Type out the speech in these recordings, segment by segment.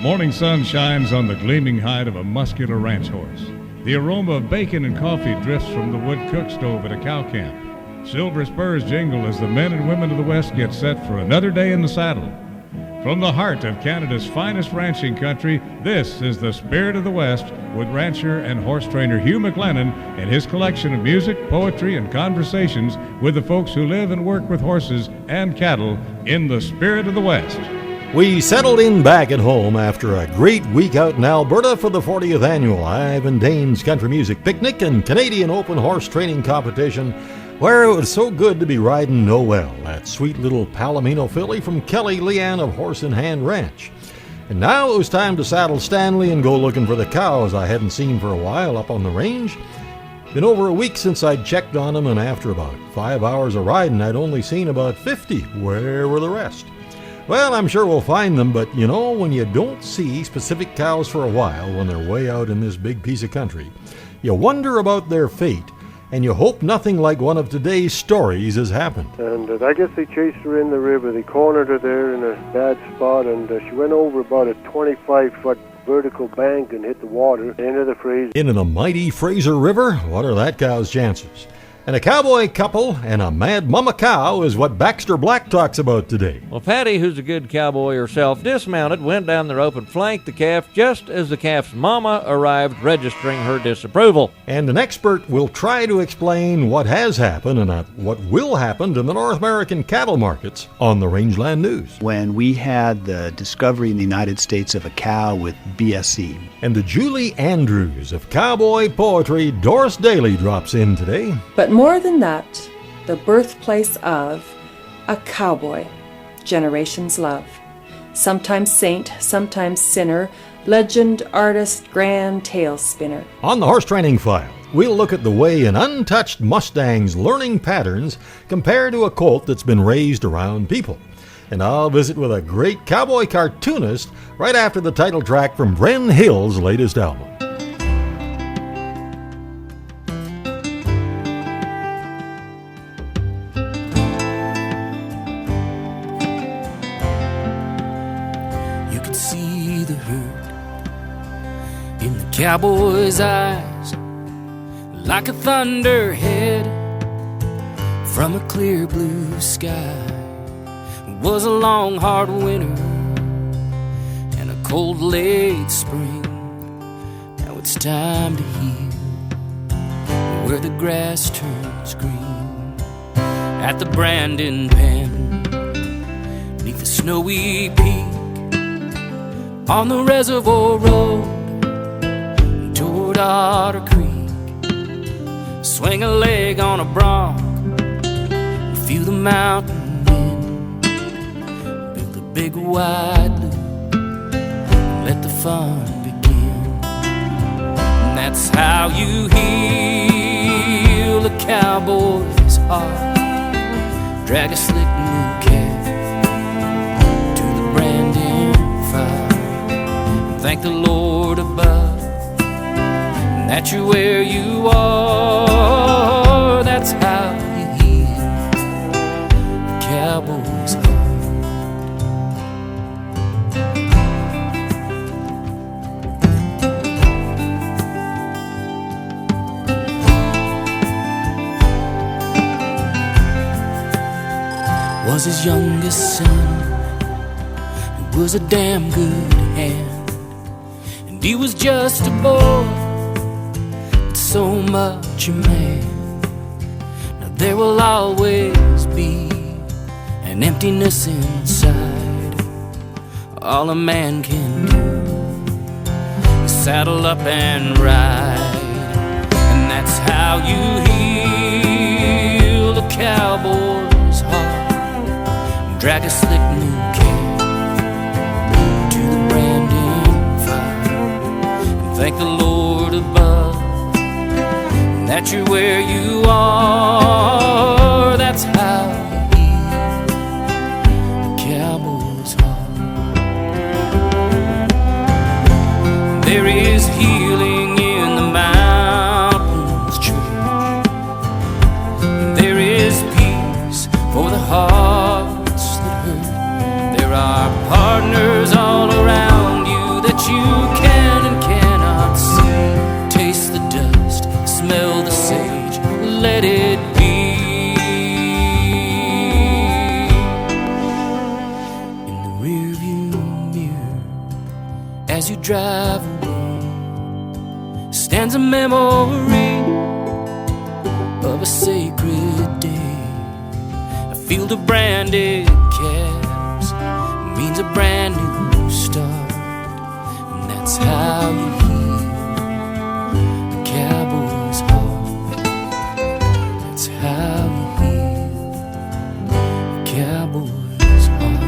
morning sun shines on the gleaming hide of a muscular ranch horse. The aroma of bacon and coffee drifts from the wood cook stove at a cow camp. Silver spurs jingle as the men and women of the West get set for another day in the saddle. From the heart of Canada's finest ranching country, this is the Spirit of the West with rancher and horse trainer Hugh McLennan and his collection of music, poetry, and conversations with the folks who live and work with horses and cattle in the Spirit of the West. We settled in back at home after a great week out in Alberta for the 40th annual Ivan Dane's Country Music Picnic and Canadian Open Horse Training Competition, where it was so good to be riding Noel, that sweet little Palomino filly from Kelly Leanne of Horse in Hand Ranch. And now it was time to saddle Stanley and go looking for the cows I hadn't seen for a while up on the range. Been over a week since I'd checked on them, and after about 5 hours of riding, I'd only seen about 50. Where were the rest? Well, I'm sure we'll find them, but you know, when you don't see specific cows for a while when they're way out in this big piece of country, you wonder about their fate. And you hope nothing like one of today's stories has happened. And I guess they chased her in the river. They cornered her there in a bad spot, and she went over about a 25-foot vertical bank and hit the water into the Fraser. Into the mighty Fraser River? What are that cow's chances? And a cowboy couple and a mad mama cow is what Baxter Black talks about today. Well, Patty, who's a good cowboy herself, dismounted, went down the rope and flanked the calf just as the calf's mama arrived, registering her disapproval. And an expert will try to explain what has happened and what will happen to the North American cattle markets on the Rangeland News. When we had the discovery in the United States of a cow with BSE. And the Julie Andrews of cowboy poetry, Doris Daly, drops in today. But more than that, the birthplace of a cowboy, generations love. Sometimes saint, sometimes sinner, legend, artist, grand tale spinner. On the Horse Training File, we'll look at the way an untouched Mustang's learning patterns compare to a colt that's been raised around people. And I'll visit with a great cowboy cartoonist right after the title track from Bren Hill's latest album. Cowboy's eyes like a thunderhead from a clear blue sky. It was a long hard winter and a cold late spring. Now it's time to heal where the grass turns green. At the Brandon Pen, neath the snowy peak on the reservoir road toward Otter Creek. Swing a leg on a bronc, feel the mountain wind. Build a big wide loop, let the fun begin. And that's how you heal a cowboy's heart. Drag a slick new calf to the Brandon fire. Thank the Lord above that you're where you are. That's how you heal a cowboy's heart. Was his youngest son, who was a damn good hand, and he was just a boy, so much a man. Now there will always be an emptiness inside. All a man can do is saddle up and ride. And that's how you heal a cowboy's heart. Drag a slick new calf to the Brandon fire. And thank the Lord above that you're where you are. That's how you heal a cowboy's heart. There is healing in the mountains, church. There is peace for the hearts that hurt. There are partners all around you driveway stands a memory of a sacred day. A field of branded calves means a brand new start, and that's how you heal a cowboy's heart. That's how you heal a cowboy's heart.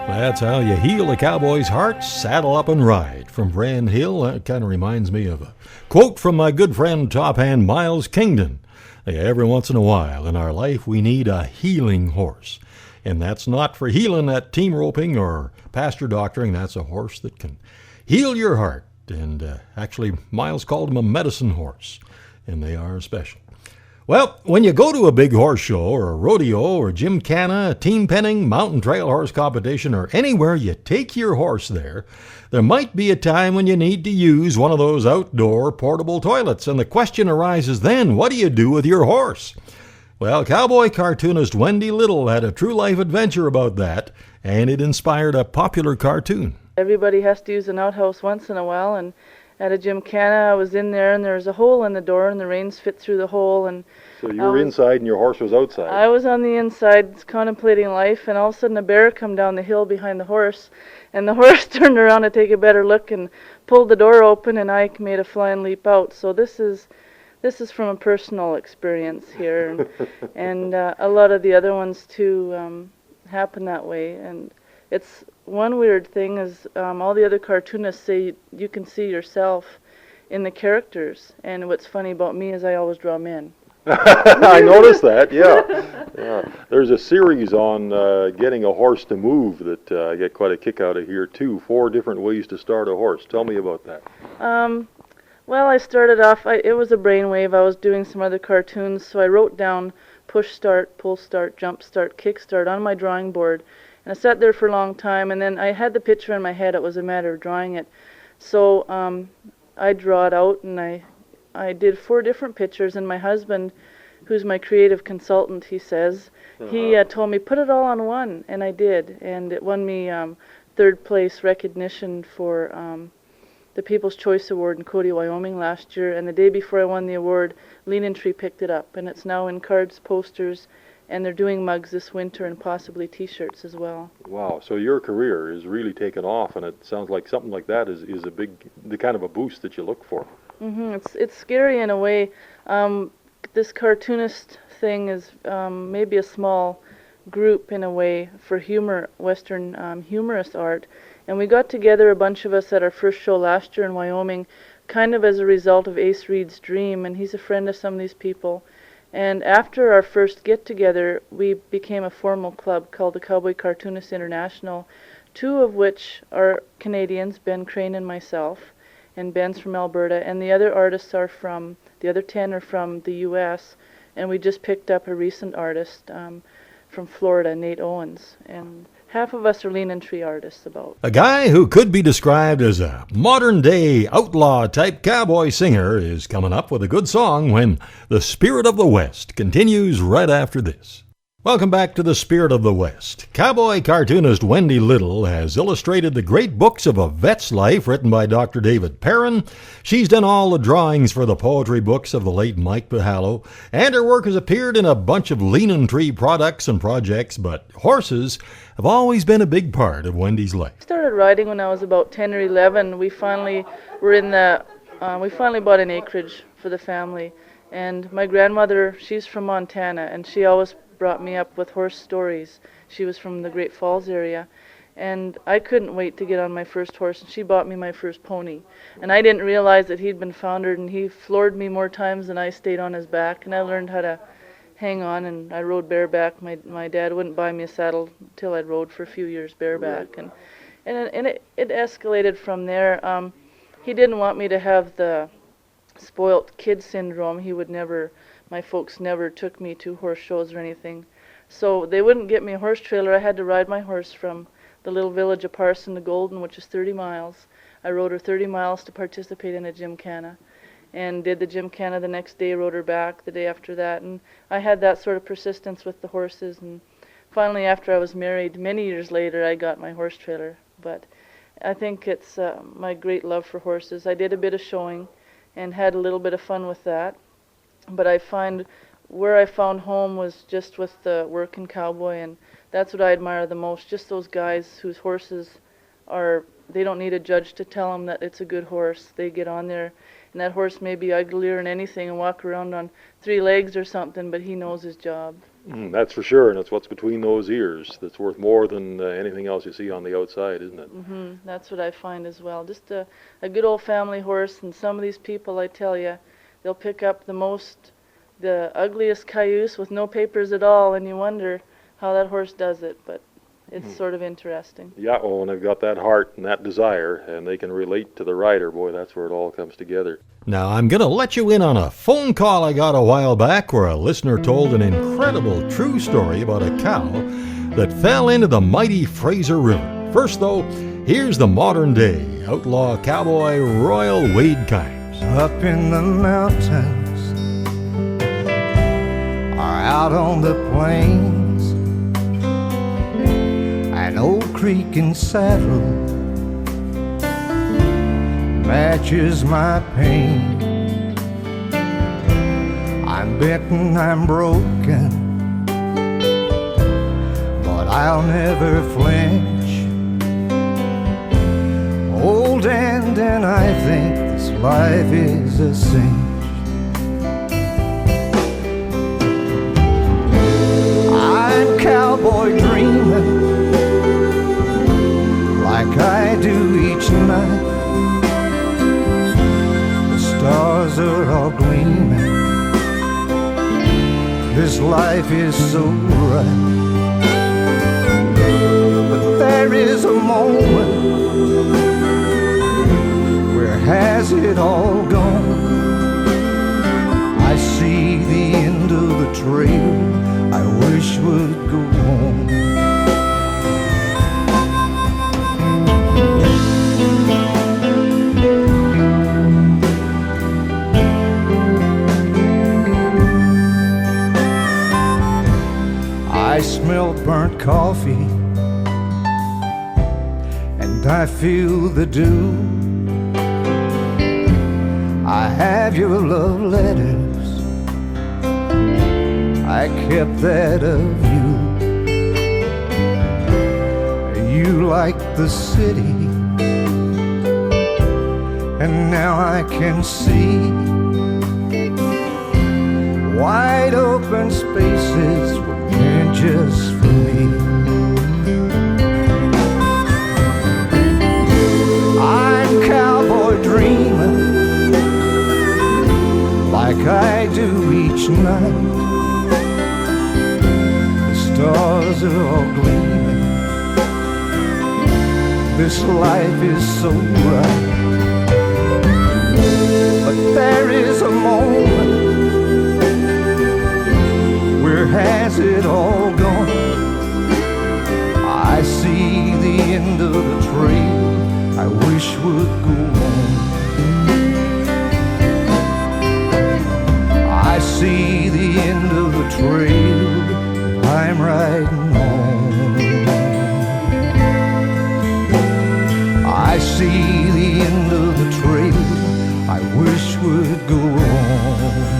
That's how you heal a cowboy's heart. Saddle up and ride. From Brand Hill, that kind of reminds me of a quote from my good friend top hand Miles Kingdon. Every once in a while in our life we need a healing horse. And that's not for healing at team roping or pasture doctoring. That's a horse that can heal your heart. And actually, Miles called him a medicine horse. And they are special. Well, when you go to a big horse show or a rodeo or gymkhana, team penning, mountain trail horse competition, or anywhere you take your horse there might be a time when you need to use one of those outdoor portable toilets. And the question arises then, what do you do with your horse? Well, cowboy cartoonist Wendy Little had a true life adventure about that, and it inspired a popular cartoon. Everybody has to use an outhouse once in a while, and at a gymkhana, I was in there, and there was a hole in the door, and the reins fit through the hole. And so you were inside, and your horse was outside. I was on the inside, contemplating life, and all of a sudden, a bear come down the hill behind the horse, and the horse turned around to take a better look and pulled the door open, and I made a flying leap out. So this is from a personal experience here, and a lot of the other ones too happen that way. And it's one weird thing is all the other cartoonists say you can see yourself in the characters, and what's funny about me is I always draw men. I noticed that, yeah. There's a series on getting a horse to move that I get quite a kick out of here too. 4 different ways to start a horse. Tell me about that. Well, I started off, it was a brainwave. I was doing some other cartoons, so I wrote down push start, pull start, jump start, kick start on my drawing board. And I sat there for a long time, and then I had the picture in my head. It was a matter of drawing it. So I draw it out, and I did 4 different pictures, and my husband, who's my creative consultant, he says, he told me, put it all on one, and I did. And it won me 3rd place recognition for the People's Choice Award in Cody, Wyoming last year. And the day before I won the award, Lean and Tree picked it up, and it's now in cards, posters, and they're doing mugs this winter and possibly T-shirts as well. Wow, so your career is really taken off, and it sounds like something like that is the kind of a boost that you look for. It's scary in a way. This cartoonist thing is maybe a small group in a way for humor, Western humorous art. And we got together, a bunch of us, at our first show last year in Wyoming, kind of as a result of Ace Reed's dream, and he's a friend of some of these people. And after our first get-together, we became a formal club called the Cowboy Cartoonists International, 2 of which are Canadians, Ben Crane and myself, and Ben's from Alberta, and the other artists are from, the other 10 are from the U.S., and we just picked up a recent artist from Florida, Nate Owens, and half of us are Lean and Tree artists about. A guy who could be described as a modern-day outlaw-type cowboy singer is coming up with a good song when The Spirit of the West continues right after this. Welcome back to The Spirit of the West. Cowboy cartoonist Wendy Little has illustrated the great books of a vet's life written by Dr. David Perrin. She's done all the drawings for the poetry books of the late Mike Bahallo, and her work has appeared in a bunch of Lean and Tree products and projects, but horses have always been a big part of Wendy's life. I started riding when I was about 10 or 11. We finally were we finally bought an acreage for the family, and my grandmother, she's from Montana, and she always brought me up with horse stories. She was from the Great Falls area, and I couldn't wait to get on my first horse, and she bought me my first pony. And I didn't realize that he'd been foundered, and he floored me more times than I stayed on his back, and I learned how to hang on, and I rode bareback. My dad wouldn't buy me a saddle until I'd rode for a few years bareback, and it escalated from there. He didn't want me to have the spoilt kid syndrome. My folks never took me to horse shows or anything. So they wouldn't get me a horse trailer. I had to ride my horse from the little village of Parson to Golden, which is 30 miles. I rode her 30 miles to participate in a gymkhana, and did the gymkhana the next day, rode her back the day after that. And I had that sort of persistence with the horses. And finally, after I was married, many years later, I got my horse trailer. But I think it's my great love for horses. I did a bit of showing and had a little bit of fun with that. But I find where I found home was just with the working cowboy, and that's what I admire the most, just those guys whose horses they don't need a judge to tell them that it's a good horse. They get on there, and that horse may be uglier than anything and walk around on 3 legs or something, but he knows his job. That's for sure, and it's what's between those ears that's worth more than anything else you see on the outside, isn't it? That's what I find as well. Just a good old family horse, and some of these people, I tell you, they'll pick up the ugliest cayuse with no papers at all, and you wonder how that horse does it, but it's sort of interesting. Yeah, well, and they've got that heart and that desire, and they can relate to the rider. Boy, that's where it all comes together. Now, I'm going to let you in on a phone call I got a while back where a listener told an incredible true story about a cow that fell into the mighty Fraser River. First, though, here's the modern-day outlaw cowboy Royal Wade Kimes. Up in the mountains or out on the plains, an old creaking saddle matches my pain. I'm bent and I'm broken, but I'll never flinch. Old and I think this life is a cinch. I'm cowboy dreaming like I do each night. The stars are all gleaming. This life is so right. But there is a moment, where has it all gone? I see the end of the trail I wish would go on. I smell burnt coffee and I feel the dew. I have your love letters, I kept that of you. You like the city, and now I can see wide open spaces were meant just for me. I'm cowboy dreaming like I do each night. The stars are all gleaming. This life is so bright. But there is a moment, where has it all gone? I see the end of the trail I wish would go on. I see the end of the trail I'm riding on. I see the end of the trail I wish would go on.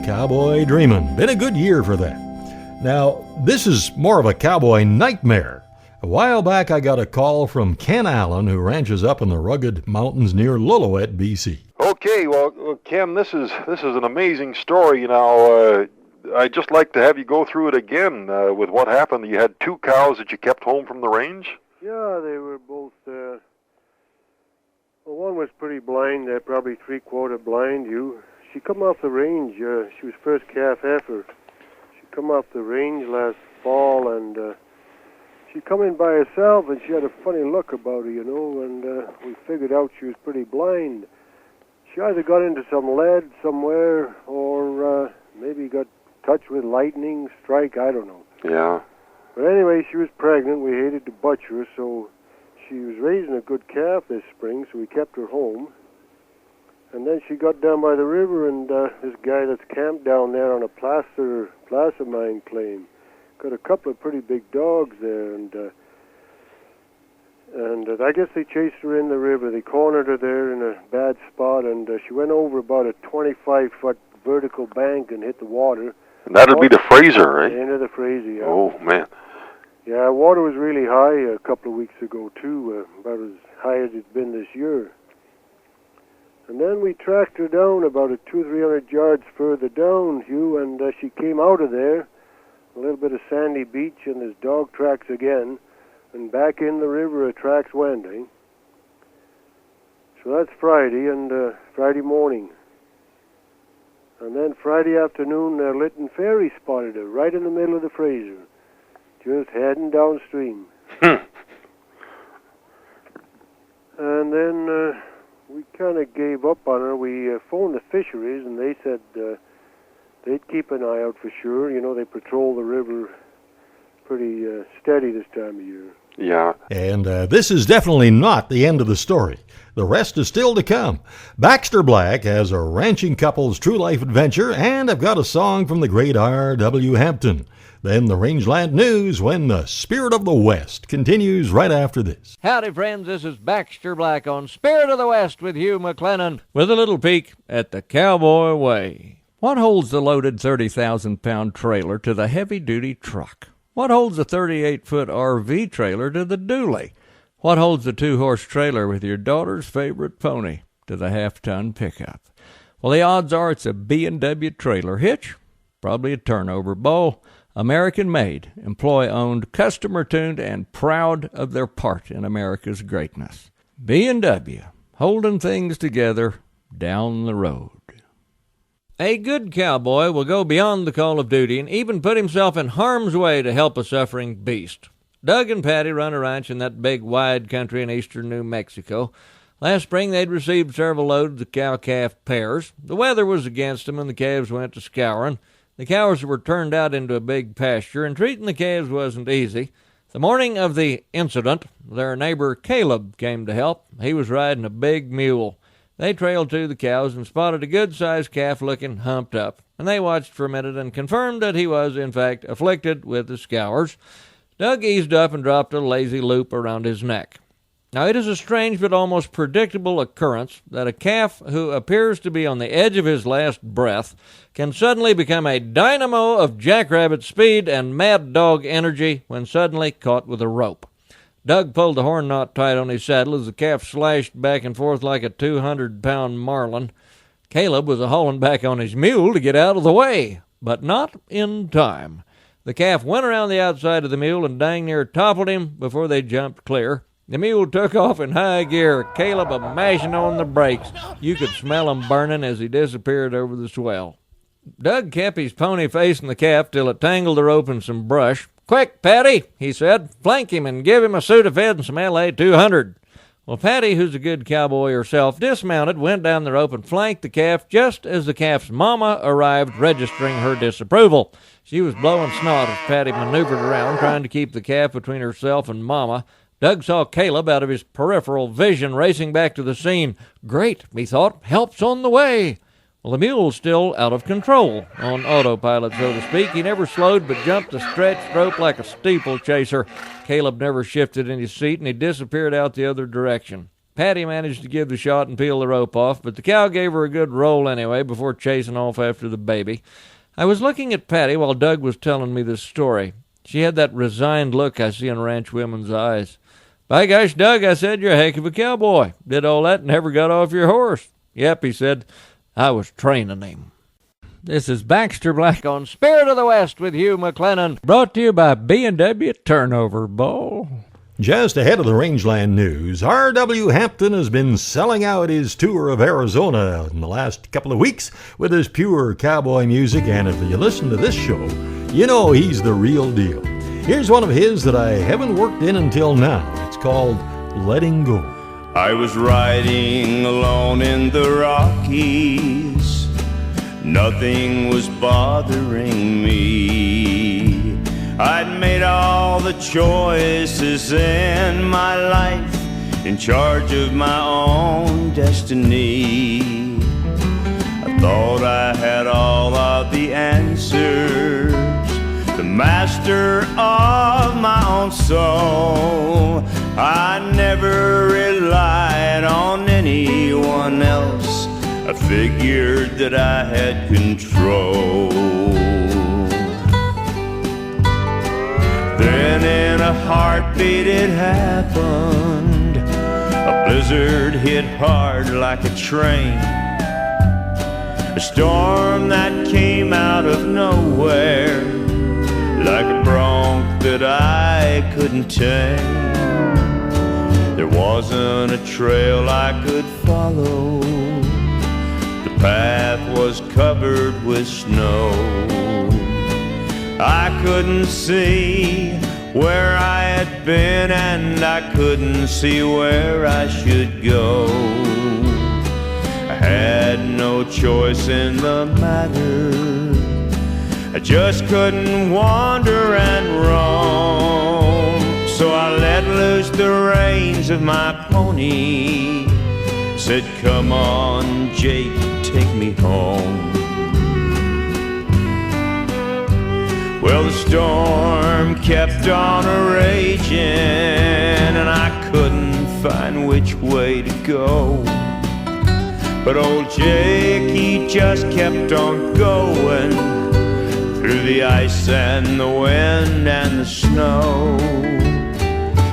Cowboy dreamin'. Been a good year for that. Now, this is more of a cowboy nightmare. A while back, I got a call from Ken Allen, who ranches up in the rugged mountains near Lillooet, BC. Okay, well, Ken, this is an amazing story. Now, I'd just like to have you go through it again with what happened. You had 2 cows that you kept home from the range? Yeah, they were both, well, one was pretty blind, probably 3/4 blind. she come off the range. She was first calf heifer. She come off the range last fall, and she come in by herself, and she had a funny look about her, you know, and we figured out she was pretty blind. She either got into some lead somewhere, or maybe got touched with lightning strike, I don't know. Yeah. But anyway, she was pregnant. We hated to butcher her, so she was raising a good calf this spring, so we kept her home. And then she got down by the river, and this guy that's camped down there on a placer mine claim got a couple of pretty big dogs there, and I guess they chased her in the river. They cornered her there in a bad spot, and she went over about a 25-foot vertical bank and hit the water. And that'd be the Fraser, right? Into the Fraser, yeah. Oh, man. Yeah, water was really high a couple of weeks ago, too, about as high as it's been this year. And then we tracked her down about 200-300 yards further down, Hugh, and she came out of there, a little bit of sandy beach, and there's dog tracks again, and back in the river her tracks went, eh? So that's Friday, and Friday morning. And then Friday afternoon, Lytton Ferry spotted her right in the middle of the Fraser, just heading downstream. And then we kind of gave up on her. We phoned the fisheries, and they said they'd keep an eye out for sure. You know, they patrol the river pretty steady this time of year. Yeah. And this is definitely not the end of the story. The rest is still to come. Baxter Black has a ranching couple's true life adventure, and I've got a song from the great R.W. Hampton. Then the Rangeland News when the Spirit of the West continues right after this. Howdy, friends. This is Baxter Black on Spirit of the West with Hugh McLennan with a little peek at the Cowboy Way. What holds the loaded 30,000-pound trailer to the heavy-duty truck? What holds the 38-foot RV trailer to the dually? What holds the 2-horse trailer with your daughter's favorite pony to the half-ton pickup? Well, the odds are it's a B&W trailer hitch, probably a turnover bowl, American-made, employee-owned, customer-tuned, and proud of their part in America's greatness. B&W, holding things together down the road. A good cowboy will go beyond the call of duty and even put himself in harm's way to help a suffering beast. Doug and Patty run a ranch in that big, wide country in eastern New Mexico. Last spring, they'd received several loads of cow-calf pairs. The weather was against them, and the calves went to scouring. The cows were turned out into a big pasture, and treating the calves wasn't easy. The morning of the incident, their neighbor Caleb came to help. He was riding a big mule. They trailed to the cows and spotted a good-sized calf looking humped up, and they watched for a minute and confirmed that he was, in fact, afflicted with the scours. Doug eased up and dropped a lazy loop around his neck. Now, it is a strange but almost predictable occurrence that a calf who appears to be on the edge of his last breath can suddenly become a dynamo of jackrabbit speed and mad dog energy when suddenly caught with a rope. Doug pulled the horn knot tight on his saddle as the calf slashed back and forth like a 200-pound marlin. Caleb was hauling back on his mule to get out of the way, but not in time. The calf went around the outside of the mule and dang near toppled him before they jumped clear. The mule took off in high gear, Caleb a-mashing on the brakes. You could smell him burning as he disappeared over the swell. Doug kept his pony facing the calf till it tangled the rope in some brush. "Quick, Patty," he said, "flank him and give him a Sudafed and some LA-200. Well, Patty, who's a good cowboy herself, dismounted, went down the rope, and flanked the calf just as the calf's mama arrived, registering her disapproval. She was blowing snot as Patty maneuvered around, trying to keep the calf between herself and mama. Doug saw Caleb out of his peripheral vision racing back to the scene. Great, he thought, help's on the way. Well, the mule's still out of control, on autopilot, so to speak. He never slowed but jumped the stretched rope like a steeplechaser. Caleb never shifted in his seat, and he disappeared out the other direction. Patty managed to give the shot and peel the rope off, but the cow gave her a good roll anyway before chasing off after the baby. I was looking at Patty while Doug was telling me this story. She had that resigned look I see in ranch women's eyes. "By gosh, Doug," I said, "you're a heck of a cowboy. Did all that and never got off your horse." "Yep," he said, "I was training him." This is Baxter Black on Spirit of the West with Hugh McLennan, brought to you by B&W Turnover Bowl. Just ahead of the Rangeland news, R.W. Hampton has been selling out his tour of Arizona in the last couple of weeks with his pure cowboy music, and if you listen to this show, you know he's the real deal. Here's one of his that I haven't worked in until now. It's called Letting Go. I was riding alone in the Rockies. Nothing was bothering me. I'd made all the choices in my life, in charge of my own destiny. I thought I had all of the answers, the master of my own soul. I never relied on anyone else. I figured that I had control. Then in a heartbeat it happened. A blizzard hit hard like a train. A storm that came out of nowhere, like a bronc that I couldn't tame. There wasn't a trail I could follow. The path was covered with snow. I couldn't see where I had been, and I couldn't see where I should go. I had no choice in the matter. I just couldn't wander and roam. So I let loose the reins of my pony, said, "Come on, Jake, take me home." Well, the storm kept on a-raging, and I couldn't find which way to go. But old Jake, he just kept on going, through the ice and the wind and the snow.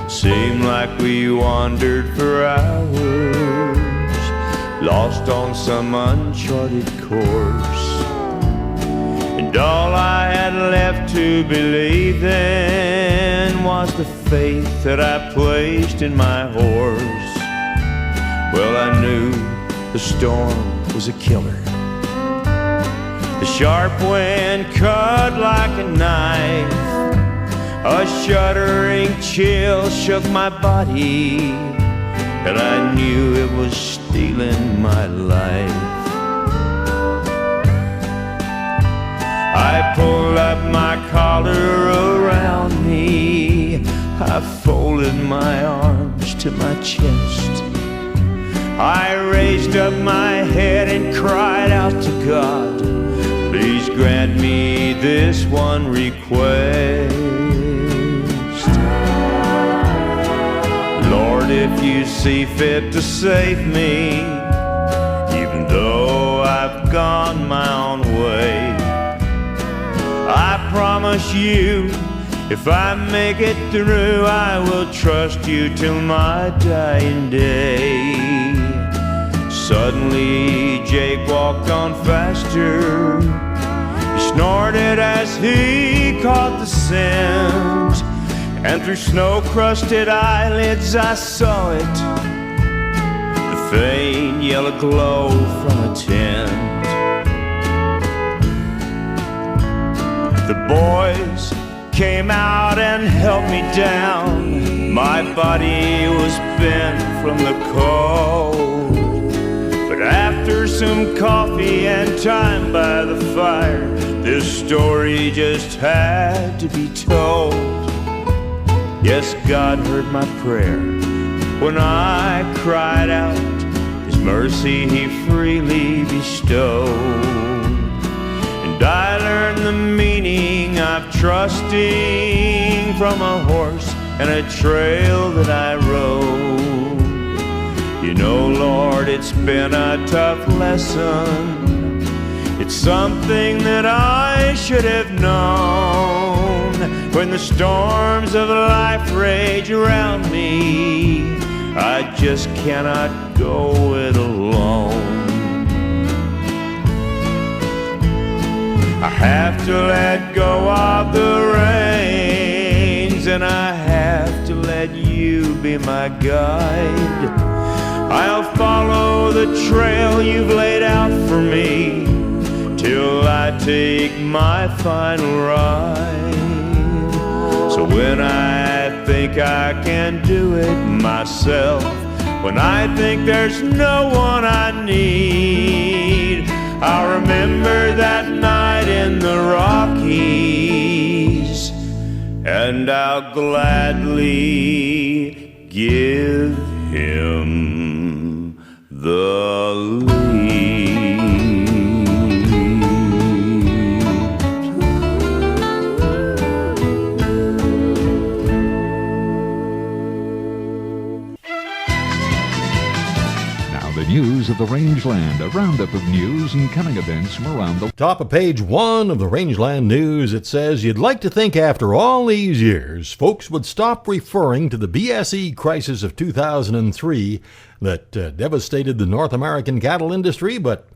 Seemed like we wandered for hours, lost on some uncharted course. And all I had left to believe in was the faith that I placed in my horse. Well, I knew the storm was a killer. The sharp wind cut like a knife. A shuddering chill shook my body, and I knew it was stealing my life. I pulled up my collar around me, I folded my arms to my chest. I raised up my head and cried out to God, "Please grant me this one request. Lord, if you see fit to save me, even though I've gone my own way, I promise you, if I make it through, I will trust you till my dying day." Suddenly Jake walked on faster. He snorted as he caught the scent, and through snow-crusted eyelids I saw it, the faint yellow glow from a tent. The boys came out and held me down. My body was bent from the cold, but after some coffee and time by the fire, this story just had to be told. Yes, God heard my prayer when I cried out. His mercy he freely bestowed. And I learned the meaning of trusting from a horse and a trail that I rode. You know, Lord, it's been a tough lesson. It's something that I should have known. When the storms of life rage around me, I just cannot go it alone. I have to let go of the reins, and I have to let you be my guide. I'll follow the trail you've laid out for me till I take my final ride. So when I think I can do it myself, when I think there's no one I need, I'll remember that night in the Rockies, and I'll gladly give him the lead. News of the Rangeland, a roundup of news and coming events from around the... Top of page 1 of the Rangeland News, it says, you'd like to think after all these years, folks would stop referring to the BSE crisis of 2003 that devastated the North American cattle industry, but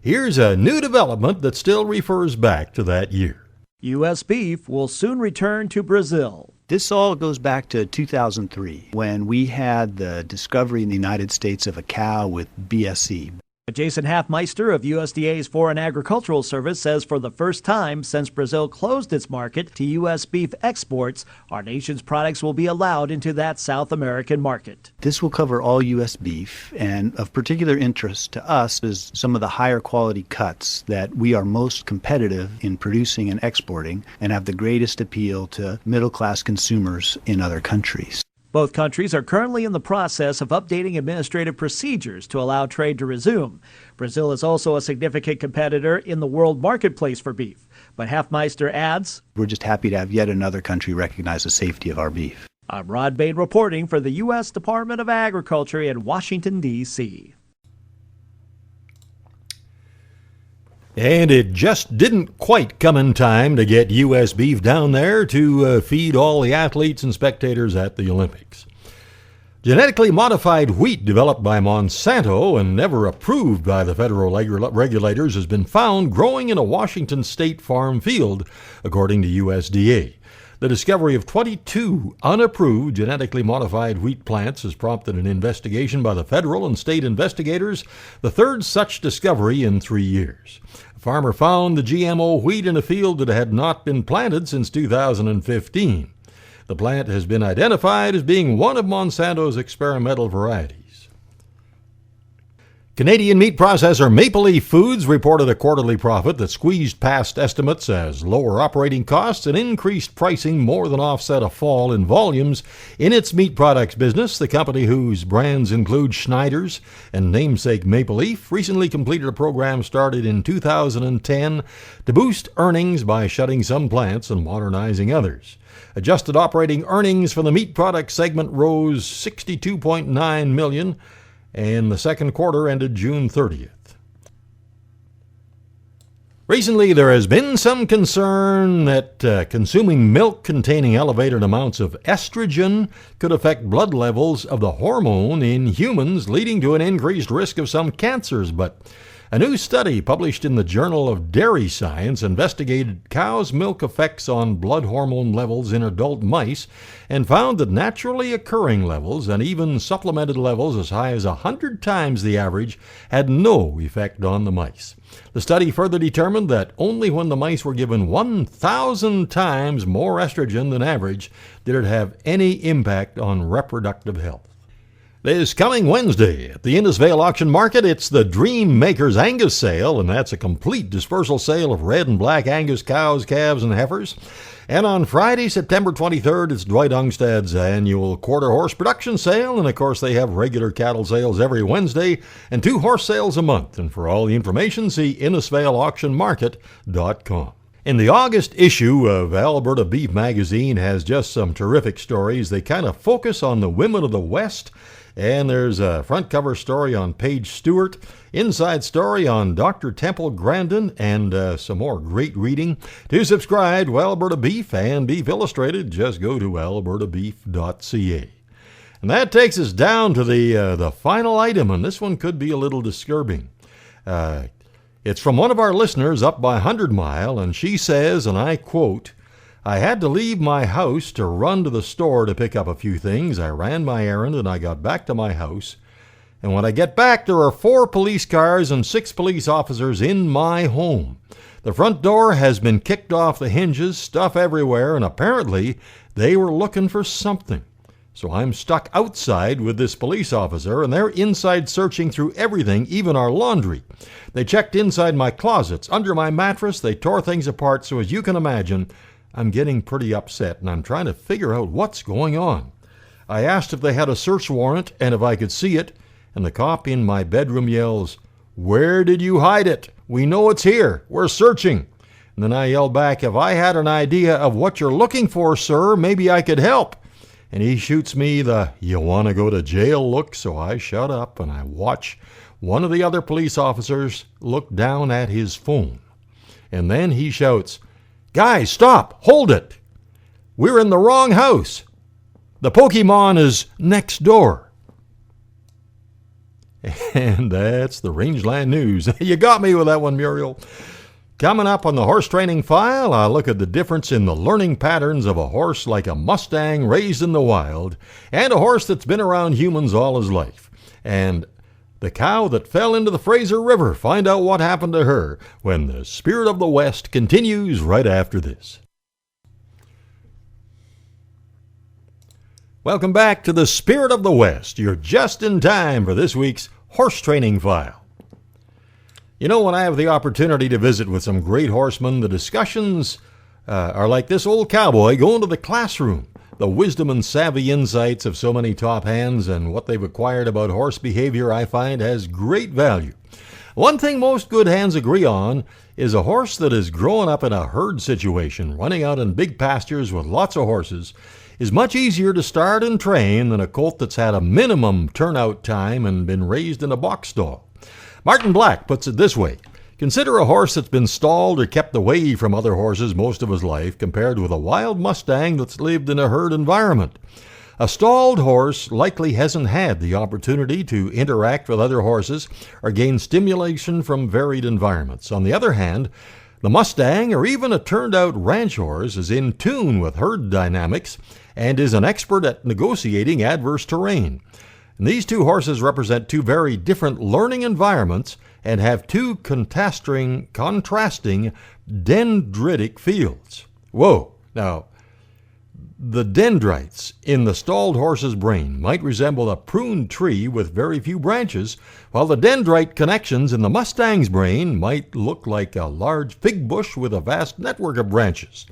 here's a new development that still refers back to that year. U.S. beef will soon return to Brazil. This all goes back to 2003, when we had the discovery in the United States of a cow with BSE. Jason Halfmeister of USDA's Foreign Agricultural Service says for the first time since Brazil closed its market to U.S. beef exports, our nation's products will be allowed into that South American market. This will cover all U.S. beef, and of particular interest to us is some of the higher quality cuts that we are most competitive in producing and exporting and have the greatest appeal to middle-class consumers in other countries. Both countries are currently in the process of updating administrative procedures to allow trade to resume. Brazil is also a significant competitor in the world marketplace for beef. But Halfmeister adds, we're just happy to have yet another country recognize the safety of our beef. I'm Rod Bain reporting for the U.S. Department of Agriculture in Washington, D.C. And it just didn't quite come in time to get U.S. beef down there to feed all the athletes and spectators at the Olympics. Genetically modified wheat developed by Monsanto and never approved by the federal regulators has been found growing in a Washington state farm field, according to USDA. The discovery of 22 unapproved genetically modified wheat plants has prompted an investigation by the federal and state investigators, the third such discovery in 3 years. A farmer found the GMO wheat in a field that had not been planted since 2015. The plant has been identified as being one of Monsanto's experimental varieties. Canadian meat processor Maple Leaf Foods reported a quarterly profit that squeezed past estimates as lower operating costs and increased pricing more than offset a fall in volumes in its meat products business. The company, whose brands include Schneider's and namesake Maple Leaf, recently completed a program started in 2010 to boost earnings by shutting some plants and modernizing others. Adjusted operating earnings for the meat products segment rose $62.9 million, and the second quarter ended June 30th. Recently, there has been some concern that consuming milk containing elevated amounts of estrogen could affect blood levels of the hormone in humans, leading to an increased risk of some cancers. But a new study published in the Journal of Dairy Science investigated cow's milk effects on blood hormone levels in adult mice and found that naturally occurring levels and even supplemented levels as high as 100 times the average had no effect on the mice. The study further determined that only when the mice were given 1,000 times more estrogen than average did it have any impact on reproductive health. This coming Wednesday at the Indusvale Auction Market, it's the Dream Makers Angus Sale, and that's a complete dispersal sale of red and black Angus cows, calves, and heifers. And on Friday, September 23rd, it's Dwight Ungstad's annual quarter horse production sale, and of course they have regular cattle sales every Wednesday and 2 horse sales a month. And for all the information, see IndusvaleAuctionMarket.com. And the August issue of Alberta Beef Magazine has just some terrific stories. They kind of focus on the women of the West. And there's a front cover story on Paige Stewart, inside story on Dr. Temple Grandin, and some more great reading. To subscribe to Alberta Beef and Beef Illustrated, just go to albertabeef.ca. And that takes us down to the final item, and this one could be a little disturbing. It's from one of our listeners up by 100 Mile, and she says, and I quote, I had to leave my house to run to the store to pick up a few things. I ran my errand and I got back to my house. And when I get back, there are 4 police cars and 6 police officers in my home. The front door has been kicked off the hinges, stuff everywhere, and apparently they were looking for something. So I'm stuck outside with this police officer, and they're inside searching through everything, even our laundry. They checked inside my closets, under my mattress, they tore things apart, so as you can imagine, I'm getting pretty upset, and I'm trying to figure out what's going on. I asked if they had a search warrant and if I could see it, and the cop in my bedroom yells, "Where did you hide it? We know it's here. We're searching." And then I yell back, "If I had an idea of what you're looking for, sir, maybe I could help." And he shoots me the "you want to go to jail" look, so I shut up and I watch one of the other police officers look down at his phone. And then he shouts, "Guys, stop! Hold it! We're in the wrong house. The Pokemon is next door." And that's the Rangeland News. You got me with that one, Muriel. Coming up on the horse training file, I'll look at the difference in the learning patterns of a horse like a Mustang raised in the wild and a horse that's been around humans all his life. And the cow that fell into the Fraser River. Find out what happened to her when the Spirit of the West continues right after this. Welcome back to the Spirit of the West. You're just in time for this week's Horse Training File. You know, when I have the opportunity to visit with some great horsemen, the discussions are like this old cowboy going to the classroom. The wisdom and savvy insights of so many top hands and what they've acquired about horse behavior, I find, has great value. One thing most good hands agree on is a horse that has grown up in a herd situation, running out in big pastures with lots of horses, is much easier to start and train than a colt that's had a minimum turnout time and been raised in a box stall. Martin Black puts it this way: consider a horse that's been stalled or kept away from other horses most of his life compared with a wild Mustang that's lived in a herd environment. A stalled horse likely hasn't had the opportunity to interact with other horses or gain stimulation from varied environments. On the other hand, the Mustang or even a turned-out ranch horse is in tune with herd dynamics and is an expert at negotiating adverse terrain. And these two horses represent two very different learning environments and have two contrasting dendritic fields. Whoa! Now, the dendrites in the stalled horse's brain might resemble a pruned tree with very few branches, while the dendrite connections in the Mustang's brain might look like a large fig bush with a vast network of branches.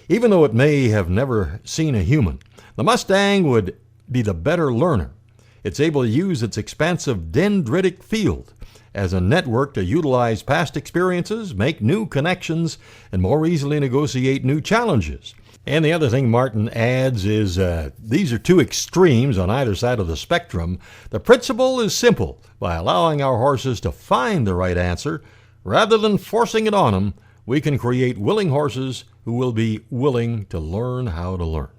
Even though it may have never seen a human, the Mustang would be the better learner. It's able to use its expansive dendritic field as a network to utilize past experiences, make new connections, and more easily negotiate new challenges. And the other thing Martin adds is these are two extremes on either side of the spectrum. The principle is simple. By allowing our horses to find the right answer, rather than forcing it on them, we can create willing horses who will be willing to learn how to learn.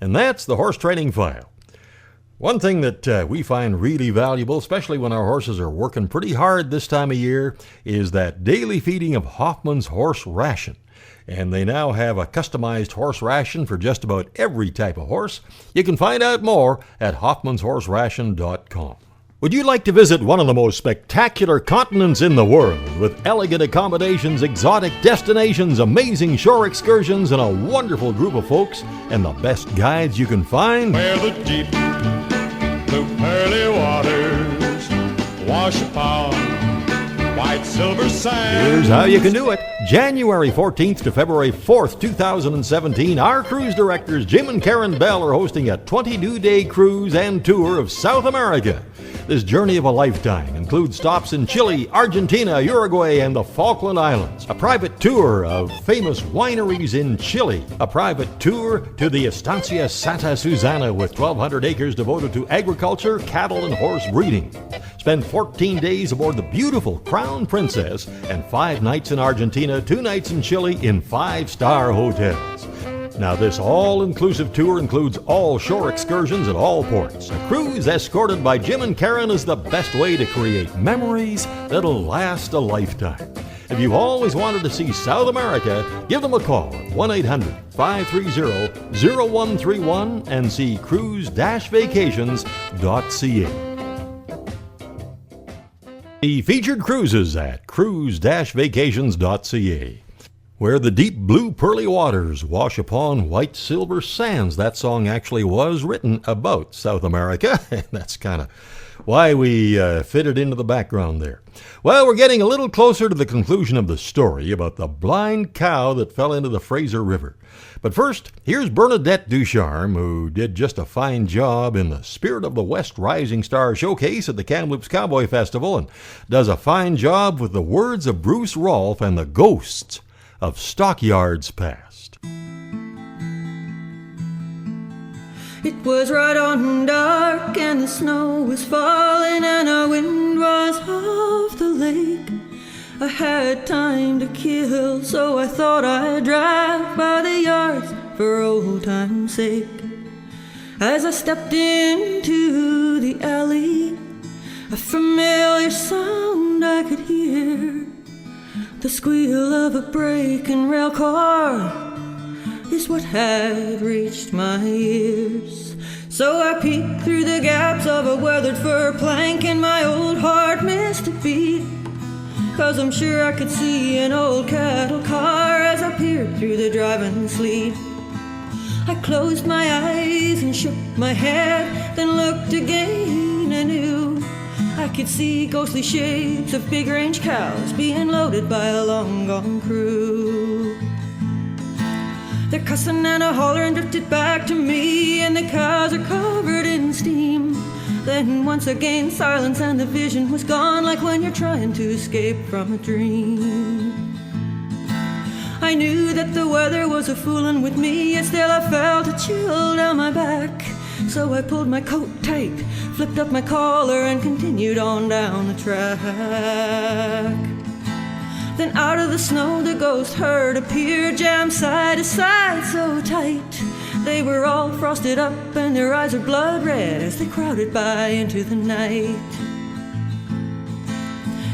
And that's the Horse Training File. One thing that we find really valuable, especially when our horses are working pretty hard this time of year, is that daily feeding of Hoffman's Horse Ration. And they now have a customized horse ration for just about every type of horse. You can find out more at hoffmanshorseration.com. Would you like to visit one of the most spectacular continents in the world with elegant accommodations, exotic destinations, amazing shore excursions, and a wonderful group of folks and the best guides you can find? Where the deep blue pearly waters wash upon white silver sand. Here's how you can do it. January 14th to February 4th, 2017, our cruise directors Jim and Karen Bell are hosting a 22-day cruise and tour of South America. This journey of a lifetime includes stops in Chile, Argentina, Uruguay, and the Falkland Islands. A private tour of famous wineries in Chile. A private tour to the Estancia Santa Susana with 1,200 acres devoted to agriculture, cattle, and horse breeding. Spend 14 days aboard the beautiful Crown Princess and 5 nights in Argentina, 2 nights in Chile in 5-star hotels. Now, this all-inclusive tour includes all shore excursions at all ports. A cruise escorted by Jim and Karen is the best way to create memories that'll last a lifetime. If you've always wanted to see South America, give them a call at 1-800-530-0131 and see cruise-vacations.ca. The featured cruises at cruise-vacations.ca, where the deep blue pearly waters wash upon white silver sands. That song actually was written about South America, and that's kind of why we fit it into the background there. Well, we're getting a little closer to the conclusion of the story about the blind cow that fell into the Fraser River. But first, here's Bernadette Ducharme, who did just a fine job in the Spirit of the West Rising Star Showcase at the Kamloops Cowboy Festival, and does a fine job with the words of Bruce Rolfe and the ghosts of stockyards past. It was right on dark and the snow was falling and our wind was off the lake. I had time to kill, so I thought I'd drive by the yards for old time's sake. As I stepped into the alley, a familiar sound I could hear. The squeal of a breaking rail car is what had reached my ears. So I peeked through the gaps of a weathered fir plank and my old heart missed a beat, 'cause I'm sure I could see an old cattle car as I peered through the driving sleet. I closed my eyes and shook my head, then looked again anew. I could see ghostly shapes of big range cows being loaded by a long-gone crew. They're cussing and a hollering drifted back to me, and the cows are covered in steam. Then once again silence and the vision was gone, like when you're trying to escape from a dream. I knew that the weather was a foolin' with me, yet still I felt a chill down my back. So I pulled my coat tight, flipped up my collar, and continued on down the track. Then out of the snow the ghost herd appeared, jammed side to side so tight. They were all frosted up and their eyes are blood red as they crowded by into the night.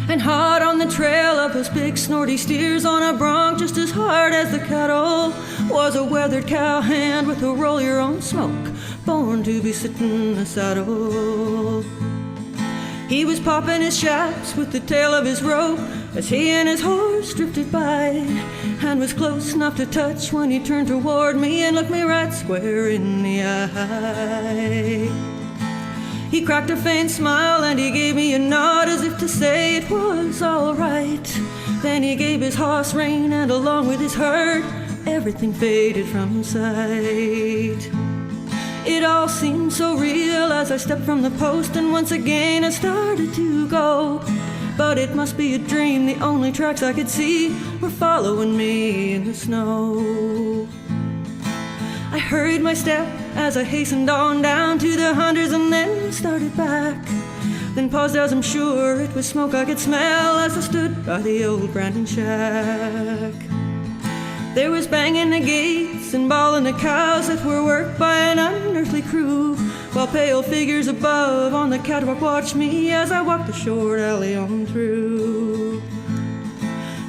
And hot on the trail of those big snorty steers on a bronc just as hard as the cattle was a weathered cowhand with a roll your own smoke, born to be sitting in the saddle. He was popping his chaps with the tail of his rope as he and his horse drifted by, and was close enough to touch when he turned toward me and looked me right square in the eye. He cracked a faint smile and he gave me a nod as if to say it was all right. Then he gave his horse rein, and along with his herd, everything faded from sight. It all seemed so real as I stepped from the post, and once again I started to go. But it must be a dream, the only tracks I could see were following me in the snow. I hurried my step as I hastened on down to the hunters and then started back. Then paused as I'm sure it was smoke I could smell as I stood by the old Brandon shack. There was banging the gates and bawling the cows that were worked by an unearthly crew, while pale figures above on the catwalk watched me as I walked the short alley on through.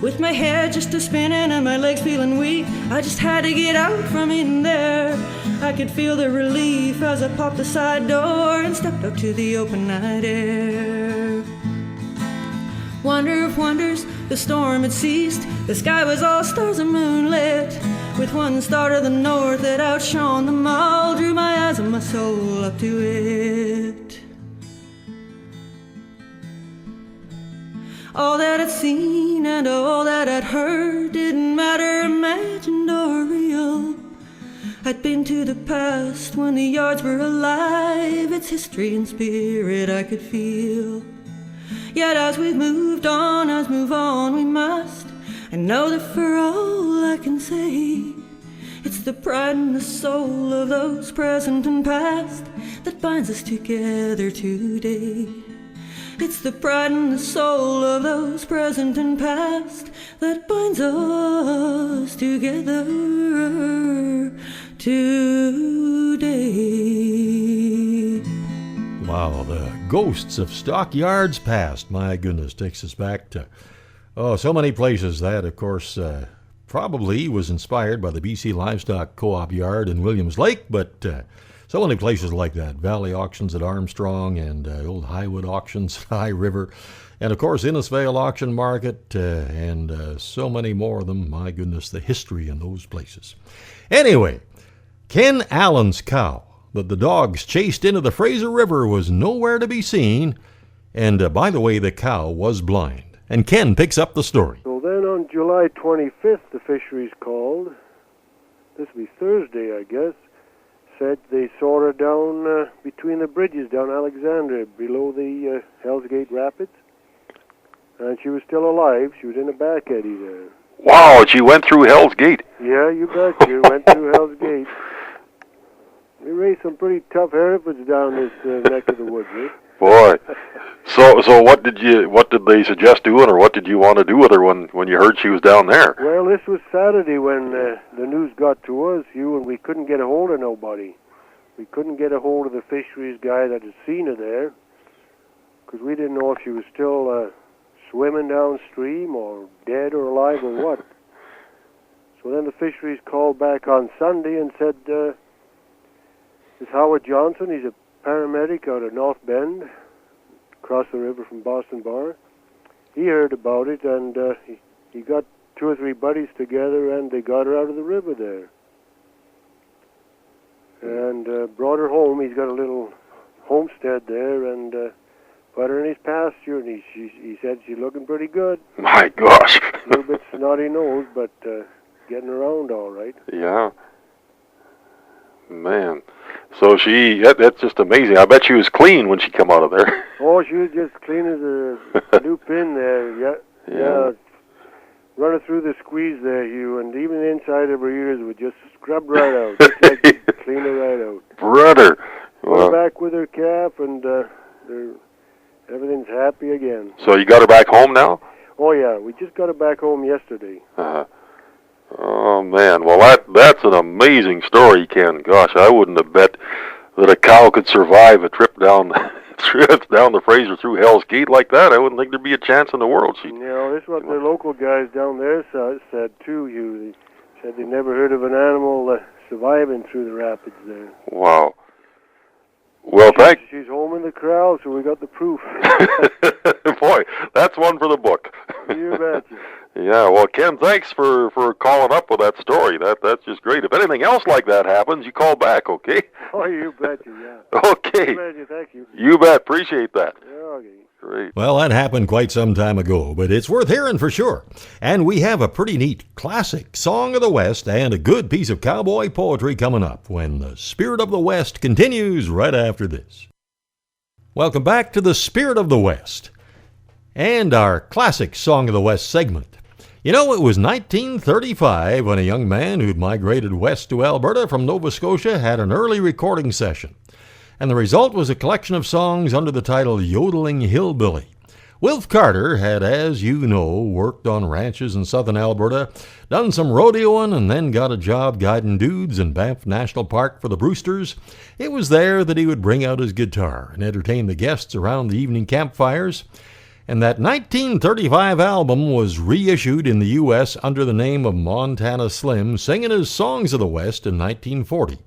With my head just a-spinning and my legs feeling weak, I just had to get out from in there. I could feel the relief as I popped the side door and stepped up to the open night air. Wonder of wonders, the storm had ceased. The sky was all stars and moonlit, with one star to the north that outshone them all, drew my eyes and my soul up to it. All that I'd seen and all that I'd heard didn't matter, imagined or real. I'd been to the past when the yards were alive, its history and spirit I could feel. Yet as we've moved on, as move on we must, and know that for all I can say, it's the pride and the soul of those present and past that binds us together today. It's the pride and the soul of those present and past that binds us together today. Wow, the ghosts of stockyards past. My goodness, takes us back to Oh, so many places. That, of course, probably was inspired by the BC Livestock Co-op Yard in Williams Lake, but so many places like that. Valley Auctions at Armstrong and Old Highwood Auctions at High River. And, of course, Innisfail Auction Market and so many more of them. My goodness, the history in those places. Anyway, Ken Allen's cow that the dogs chased into the Fraser River was nowhere to be seen. And, by the way, the cow was blind. And Ken picks up the story. So then on July 25th, the fisheries called. This will be Thursday, I guess. Said they saw her down between the bridges down Alexandria below the Hell's Gate Rapids. And she was still alive. She was in a back eddy there. Wow, she went through Hell's Gate. Yeah, you bet. She went through Hell's Gate. We raised some pretty tough Herefords down this neck of the woods, eh? Boy. So what did they suggest doing, or what did you want to do with her when you heard she was down there? Well, this was Saturday when the news got to us, and we couldn't get a hold of nobody. We couldn't get a hold of the fisheries guy that had seen her there, because we didn't know if she was still swimming downstream or dead or alive or what. So then the fisheries called back on Sunday and said, this Howard Johnson, he's a paramedic out of North Bend, across the river from Boston Bar. He heard about it, and he got 2 or 3 buddies together, and they got her out of the river there. And brought her home. He's got a little homestead there, and put her in his pasture, and he said she's looking pretty good. My gosh. A little bit snotty nose, but getting around all right. Yeah. Man. So that's just amazing. I bet she was clean when she come out of there. Oh, she was just clean as a new pin there. Yeah. Running through the squeeze there, Hugh, and even the inside of her ears would just scrub right out. Just like clean her right out. Brother. Well, back with her calf, and everything's happy again. So you got her back home now? Oh, yeah. We just got her back home yesterday. Oh, man. Well, that's an amazing story, Ken. Gosh, I wouldn't have bet that a cow could survive a trip down the Fraser through Hell's Gate like that. I wouldn't think there'd be a chance in the world. You know, this is what the local guys down there said, too, Hugh. They said they never heard of an animal surviving through the rapids there. Wow. Well, she's home in the corral, so we got the proof. Boy, that's one for the book. You betcha. Yeah, well, Ken, thanks for calling up with that story. That's just great. If anything else like that happens, you call back, okay? Oh, you betcha, yeah. Okay. You betcha, thank you. You bet. Appreciate that. Yeah, okay. Great. Well, that happened quite some time ago, but it's worth hearing for sure. And we have a pretty neat classic song of the West and a good piece of cowboy poetry coming up when the Spirit of the West continues right after this. Welcome back to the Spirit of the West and our classic Song of the West segment. You know, it was 1935 when a young man who'd migrated west to Alberta from Nova Scotia had an early recording session. And the result was a collection of songs under the title Yodeling Hillbilly. Wilf Carter had, as you know, worked on ranches in southern Alberta, done some rodeoing, and then got a job guiding dudes in Banff National Park for the Brewsters. It was there that he would bring out his guitar and entertain the guests around the evening campfires. And that 1935 album was reissued in the U.S. under the name of Montana Slim, singing his Songs of the West in 1940.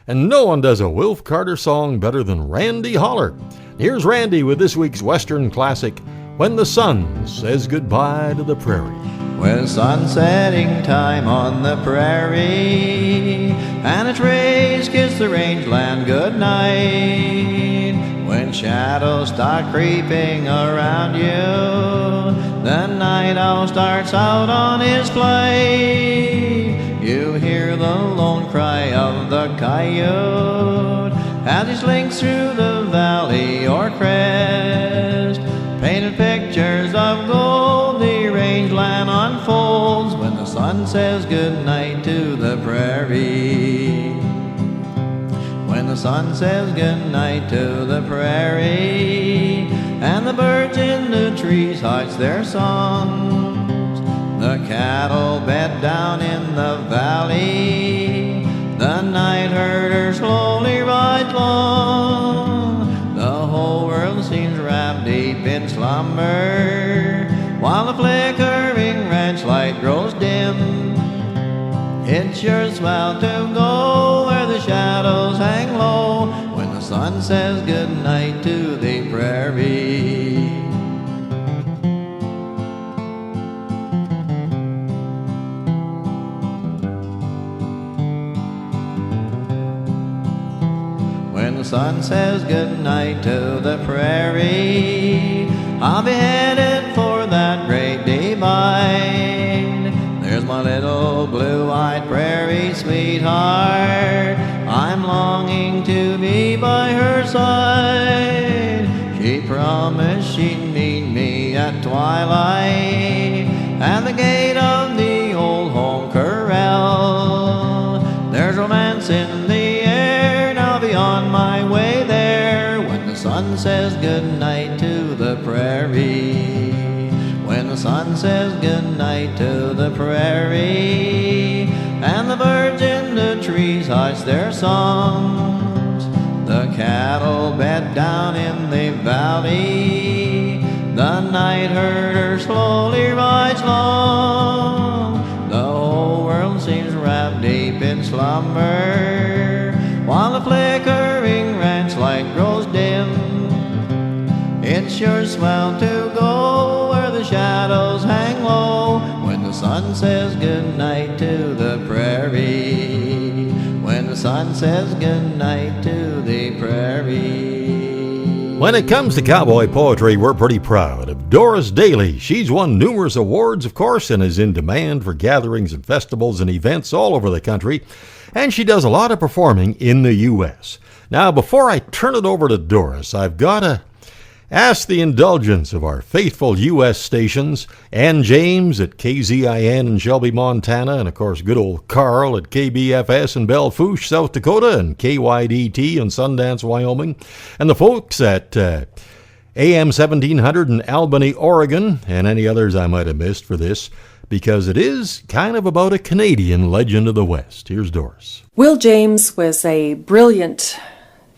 And no one does a Wilf Carter song better than Randy Holler. Here's Randy with this week's Western classic, When the Sun Says Goodbye to the Prairie. When sunsetting time on the prairie, and its rays kiss the rangeland goodnight. When shadows start creeping around you, the night owl starts out on his flight. You hear the lone cry of the coyote as he slinks through the valley or crest. Painted pictures of goldy rangeland unfolds when the sun says goodnight to the prairie. When the sun says goodnight to the prairie, and the birds in the trees hush their songs, the cattle bed down in the valley, the night herder slowly rides along. The whole world seems wrapped deep in slumber while the flickering ranch light grows dim. It's sure swell to go where the shadows hang low when the sun says goodnight to the prairie. When the sun says goodnight to the prairie, I'll be headed for that great divide. There's my little blue-eyed prairie sweetheart. I'm longing to be by her side. She promised she'd meet me at twilight at the gate of the old home corral. There's romance in the air, and I'll be on my way there when the sun says goodnight to the prairie. When the sun says goodnight to the prairie, and the birds in the trees hush their songs, the cattle bed down in the valley, the night herder slowly rides long. The whole world seems wrapped deep in slumber, while the flickering ranch light grows dim. It's sure swell to go where the shadows hang low when the sun says goodnight to the prairie. When the sun says goodnight to the prairie. When it comes to cowboy poetry, we're pretty proud of Doris Daly. She's won numerous awards, of course, and is in demand for gatherings and festivals and events all over the country. And she does a lot of performing in the U.S. Now, before I turn it over to Doris, I've got to ask the indulgence of our faithful U.S. stations, Ann James at KZIN in Shelby, Montana, and of course good old Carl at KBFS in Belle Fourche, South Dakota, and KYDT in Sundance, Wyoming, and the folks at AM 1700 in Albany, Oregon, and any others I might have missed for this, because it is kind of about a Canadian legend of the West. Here's Doris. Will James was a brilliant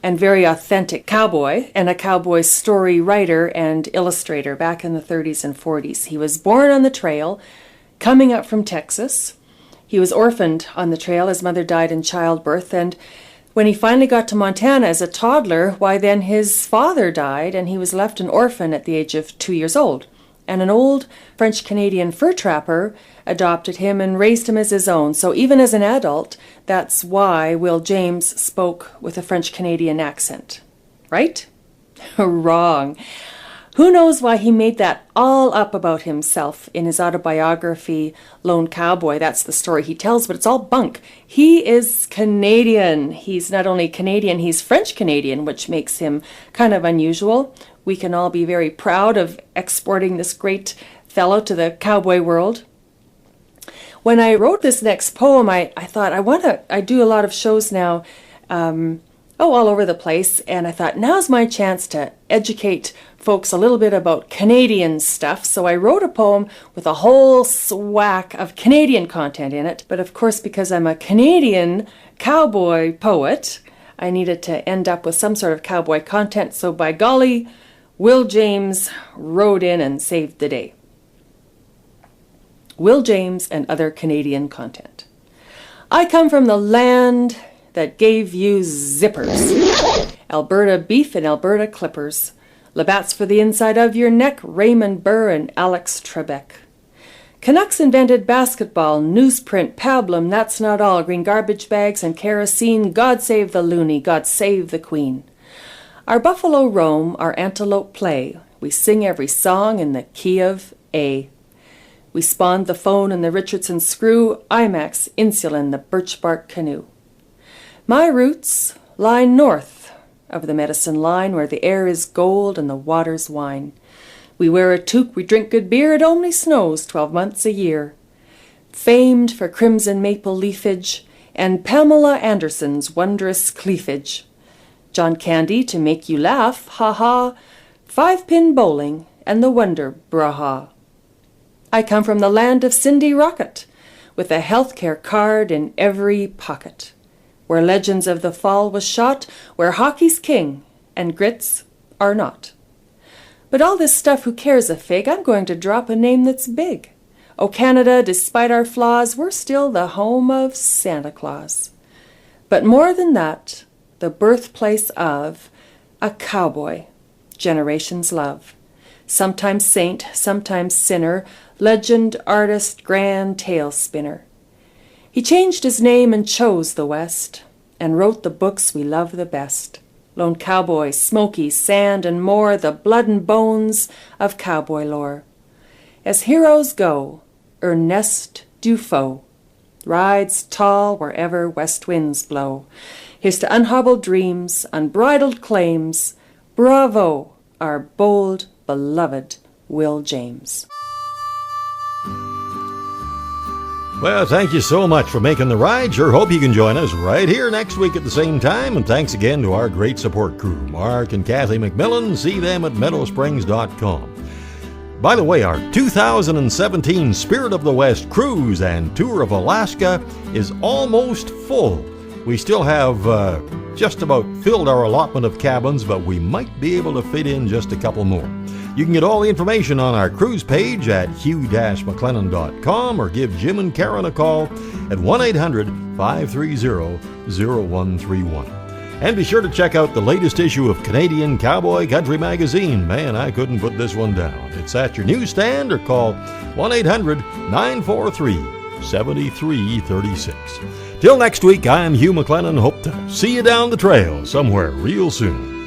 and very authentic cowboy, and a cowboy story writer and illustrator back in the 30s and 40s. He was born on the trail, coming up from Texas. He was orphaned on the trail. His mother died in childbirth, and when he finally got to Montana as a toddler, why then his father died, and he was left an orphan at the age of 2 years old. And an old French-Canadian fur trapper adopted him and raised him as his own. So even as an adult, that's why Will James spoke with a French-Canadian accent. Right? Wrong. Who knows why he made that all up about himself in his autobiography, Lone Cowboy. That's the story he tells, but it's all bunk. He is Canadian. He's not only Canadian, he's French-Canadian, which makes him kind of unusual. We can all be very proud of exporting this great fellow to the cowboy world. When I wrote this next poem, I thought, I do a lot of shows now, all over the place, and I thought, now's my chance to educate folks a little bit about Canadian stuff. So I wrote a poem with a whole swack of Canadian content in it. But of course, because I'm a Canadian cowboy poet, I needed to end up with some sort of cowboy content. So by golly, Will James rode in and saved the day. Will James and other Canadian content. I come from the land that gave you zippers. Alberta beef and Alberta clippers. Labatt's for the inside of your neck, Raymond Burr and Alex Trebek. Canucks invented basketball, newsprint, pablum, that's not all, green garbage bags and kerosene, God save the loony, God save the queen. Our buffalo roam, our antelope play, we sing every song in the key of A. We spawned the phone and the Richardson screw, IMAX, insulin, the birch bark canoe. My roots lie north of the medicine line where the air is gold and the water's wine. We wear a toque, we drink good beer, it only snows 12 months a year. Famed for crimson maple leafage and Pamela Anderson's wondrous cleavage. John Candy to make you laugh, ha-ha, 5-pin bowling and the wonder braha. I come from the land of Cindy Rocket with a healthcare card in every pocket. Where legends of the fall was shot, where hockey's king and grits are not. But all this stuff, who cares a fig? I'm going to drop a name that's big. Oh, Canada, despite our flaws, we're still the home of Santa Claus. But more than that, the birthplace of a cowboy, generations love. Sometimes saint, sometimes sinner, legend, artist, grand tale spinner. He changed his name and chose the West, and wrote the books we love the best. Lone Cowboy, Smoky, Sand, and more, the blood and bones of cowboy lore. As heroes go, Ernest Dufault rides tall wherever west winds blow. Here's to unhobbled dreams, unbridled claims. Bravo, our bold, beloved Will James. Well, thank you so much for making the ride. Sure hope you can join us right here next week at the same time. And thanks again to our great support crew, Mark and Kathy McMillan. See them at meadowsprings.com. By the way, our 2017 Spirit of the West Cruise and Tour of Alaska is almost full. We still have just about filled our allotment of cabins, but we might be able to fit in just a couple more. You can get all the information on our cruise page at hugh-mclennan.com or give Jim and Karen a call at 1-800-530-0131. And be sure to check out the latest issue of Canadian Cowboy Country Magazine. Man, I couldn't put this one down. It's at your newsstand or call 1-800-943-7336. Till next week, I'm Hugh McLennan. Hope to see you down the trail somewhere real soon.